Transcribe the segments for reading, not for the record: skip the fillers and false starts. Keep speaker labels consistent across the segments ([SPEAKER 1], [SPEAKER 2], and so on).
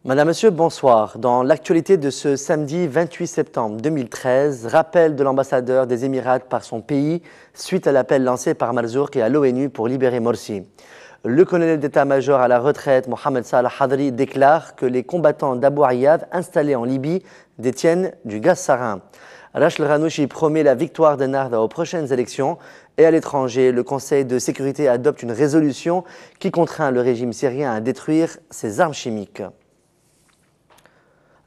[SPEAKER 1] Madame, Monsieur, bonsoir. Dans l'actualité de ce samedi 28 septembre 2013, rappel de l'ambassadeur des Émirats par son pays suite à l'appel lancé par Marzouk et à l'ONU pour libérer Morsi. Le colonel d'état-major à la retraite, Mohamed Salah Hadri, déclare que les combattants d'Abu Ayyad installés en Libye détiennent du gaz sarin. Rachel Ghanouchi promet la victoire de Narda aux prochaines élections. Et à l'étranger, le Conseil de sécurité adopte une résolution qui contraint le régime syrien à détruire ses armes chimiques.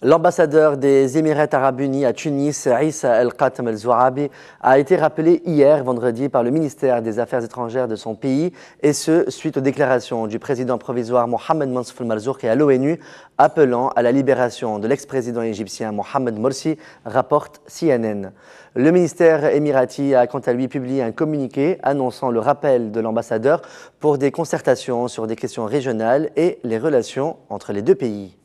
[SPEAKER 1] L'ambassadeur des Émirats arabes unis à Tunis, Issa El-Khatem El-Zouarabi, a été rappelé hier, vendredi, par le ministère des Affaires étrangères de son pays, et ce, suite aux déclarations du président provisoire Mohamed Mansour Marzouk et à l'ONU, appelant à la libération de l'ex-président égyptien Mohamed Morsi, rapporte CNN. Le ministère émirati a quant à lui publié un communiqué annonçant le rappel de l'ambassadeur pour des concertations sur des questions régionales et les relations entre les deux pays.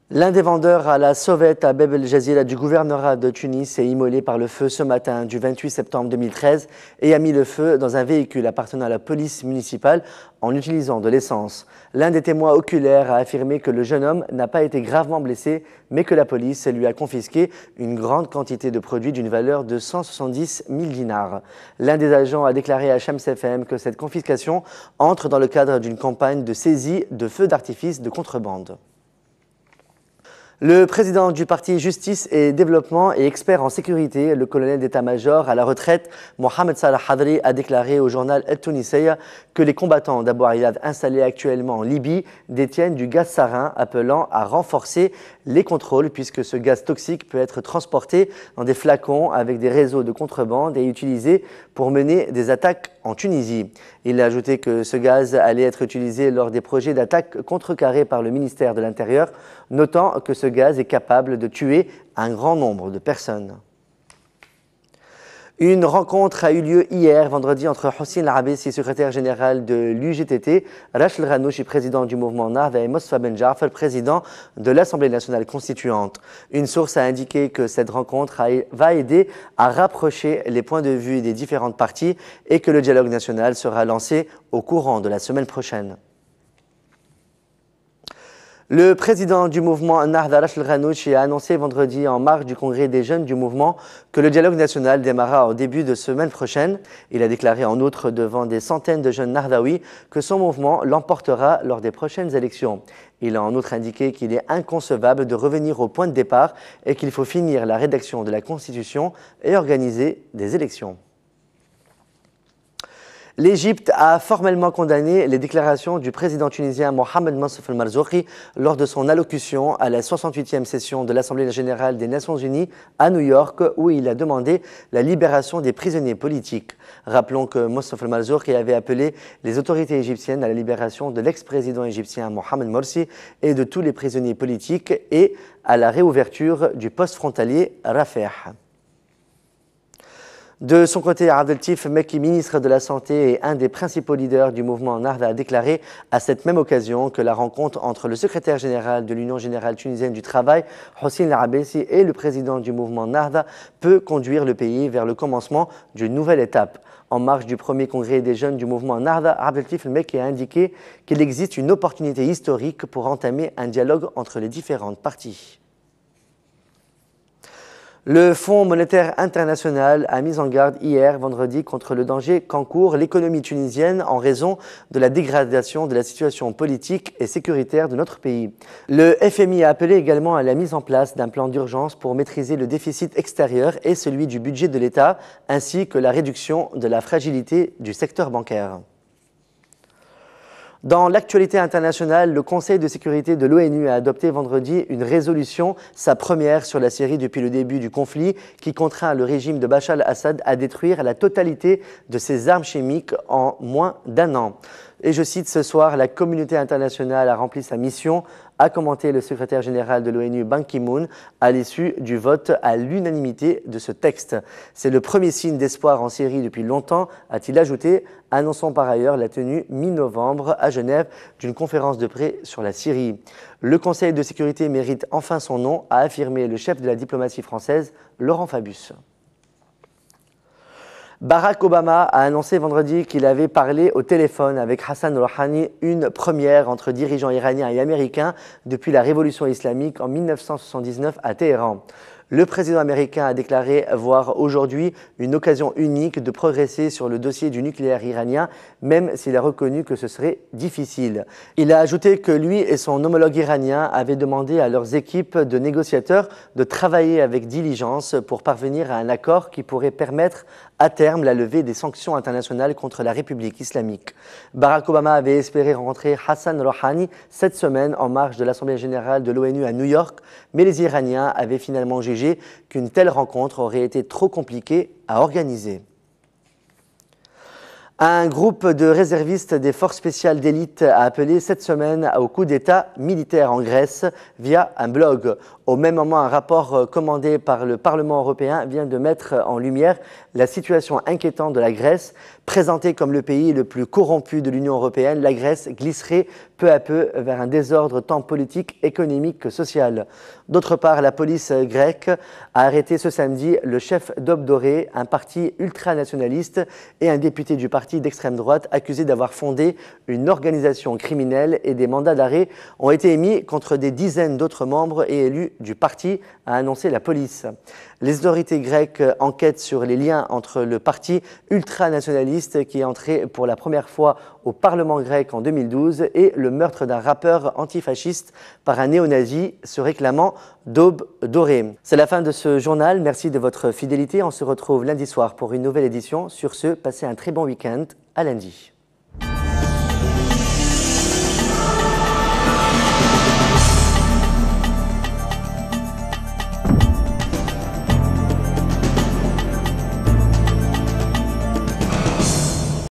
[SPEAKER 1] L'un des vendeurs à la sauvette à Beb El Jazira du gouvernorat de Tunis est immolé par le feu ce matin du 28 septembre 2013 et a mis le feu dans un véhicule appartenant à la police municipale en utilisant de l'essence. L'un des témoins oculaires a affirmé que le jeune homme n'a pas été gravement blessé, mais que la police lui a confisqué une grande quantité de produits d'une valeur de 170 000 dinars. L'un des agents a déclaré à Shams FM que cette confiscation entre dans le cadre d'une campagne de saisie de feux d'artifice de contrebande. Le président du parti Justice et Développement et expert en sécurité, le colonel d'état-major à la retraite, Mohamed Salah Hadri, a déclaré au journal El Tunisiyya que les combattants d'Abu Ayyad installés actuellement en Libye détiennent du gaz sarin, appelant à renforcer les contrôles puisque ce gaz toxique peut être transporté dans des flacons avec des réseaux de contrebande et utilisé pour mener des attaques en Tunisie. Il a ajouté que ce gaz allait être utilisé lors des projets d'attaque contrecarrés par le ministère de l'Intérieur, notant que ce gaz est capable de tuer un grand nombre de personnes. Une rencontre a eu lieu hier, vendredi, entre Hossein El-Abessi, secrétaire général de l'UGTT, Rachel Ghanouchi, président du mouvement Narda, et Mosfa Ben Jafar, président de l'Assemblée nationale constituante. Une source a indiqué que cette rencontre va aider à rapprocher les points de vue des différentes parties et que le dialogue national sera lancé au courant de la semaine prochaine. Le président du mouvement Nahda, Rachel Ghanouchi, a annoncé vendredi en marge du congrès des jeunes du mouvement que le dialogue national démarrera au début de semaine prochaine. Il a déclaré en outre devant des centaines de jeunes Nahdaouis que son mouvement l'emportera lors des prochaines élections. Il a en outre indiqué qu'il est inconcevable de revenir au point de départ et qu'il faut finir la rédaction de la Constitution et organiser des élections. L'Égypte a formellement condamné les déclarations du président tunisien Mohamed Mansour Marzouki lors de son allocution à la 68e session de l'Assemblée générale des Nations unies à New York, où il a demandé la libération des prisonniers politiques. Rappelons que Mansour Marzouki avait appelé les autorités égyptiennes à la libération de l'ex-président égyptien Mohamed Morsi et de tous les prisonniers politiques et à la réouverture du poste frontalier Rafah. De son côté, Abdeltif Mekki, ministre de la Santé et un des principaux leaders du mouvement Nahda, a déclaré à cette même occasion que la rencontre entre le secrétaire général de l'Union générale tunisienne du travail, Hossein El-Abessi, et le président du mouvement Nahda peut conduire le pays vers le commencement d'une nouvelle étape. En marge du premier congrès des jeunes du mouvement Nahda, Abdeltif Mekki a indiqué qu'il existe une opportunité historique pour entamer un dialogue entre les différentes parties. Le Fonds monétaire international a mis en garde hier, vendredi, contre le danger qu'encourt l'économie tunisienne en raison de la dégradation de la situation politique et sécuritaire de notre pays. Le FMI a appelé également à la mise en place d'un plan d'urgence pour maîtriser le déficit extérieur et celui du budget de l'État, ainsi que la réduction de la fragilité du secteur bancaire. Dans l'actualité internationale, le Conseil de sécurité de l'ONU a adopté vendredi une résolution, sa première sur la Syrie depuis le début du conflit, qui contraint le régime de Bachar el-Assad à détruire la totalité de ses armes chimiques en moins d'un an. Et je cite, ce soir, la communauté internationale a rempli sa mission, a commenté le secrétaire général de l'ONU Ban Ki-moon à l'issue du vote à l'unanimité de ce texte. C'est le premier signe d'espoir en Syrie depuis longtemps, a-t-il ajouté, annonçant par ailleurs la tenue mi-novembre à Genève d'une conférence de paix sur la Syrie. Le Conseil de sécurité mérite enfin son nom, a affirmé le chef de la diplomatie française, Laurent Fabius. Barack Obama a annoncé vendredi qu'il avait parlé au téléphone avec Hassan Rouhani, une première entre dirigeants iraniens et américains depuis la révolution islamique en 1979 à Téhéran. Le président américain a déclaré voir aujourd'hui une occasion unique de progresser sur le dossier du nucléaire iranien, même s'il a reconnu que ce serait difficile. Il a ajouté que lui et son homologue iranien avaient demandé à leurs équipes de négociateurs de travailler avec diligence pour parvenir à un accord qui pourrait permettre à terme la levée des sanctions internationales contre la République islamique. Barack Obama avait espéré rencontrer Hassan Rouhani cette semaine en marge de l'Assemblée générale de l'ONU à New York, mais les Iraniens avaient finalement jugé qu'une telle rencontre aurait été trop compliquée à organiser. Un groupe de réservistes des forces spéciales d'élite a appelé cette semaine au coup d'État militaire en Grèce via un blog. Au même moment, un rapport commandé par le Parlement européen vient de mettre en lumière la situation inquiétante de la Grèce. Présentée comme le pays le plus corrompu de l'Union européenne, la Grèce glisserait peu à peu vers un désordre tant politique, économique que social. D'autre part, la police grecque a arrêté ce samedi le chef d'Obdoré, un parti ultranationaliste, et un député du parti d'extrême droite accusé d'avoir fondé une organisation criminelle, et des mandats d'arrêt ont été émis contre des dizaines d'autres membres et élus du parti, a annoncé la police. Les autorités grecques enquêtent sur les liens entre le parti ultranationaliste qui est entré pour la première fois au Parlement grec en 2012 et le meurtre d'un rappeur antifasciste par un néo-nazi se réclamant d'aube dorée. C'est la fin de ce journal. Merci de votre fidélité. On se retrouve lundi soir pour une nouvelle édition. Sur ce, passez un très bon week-end. À lundi.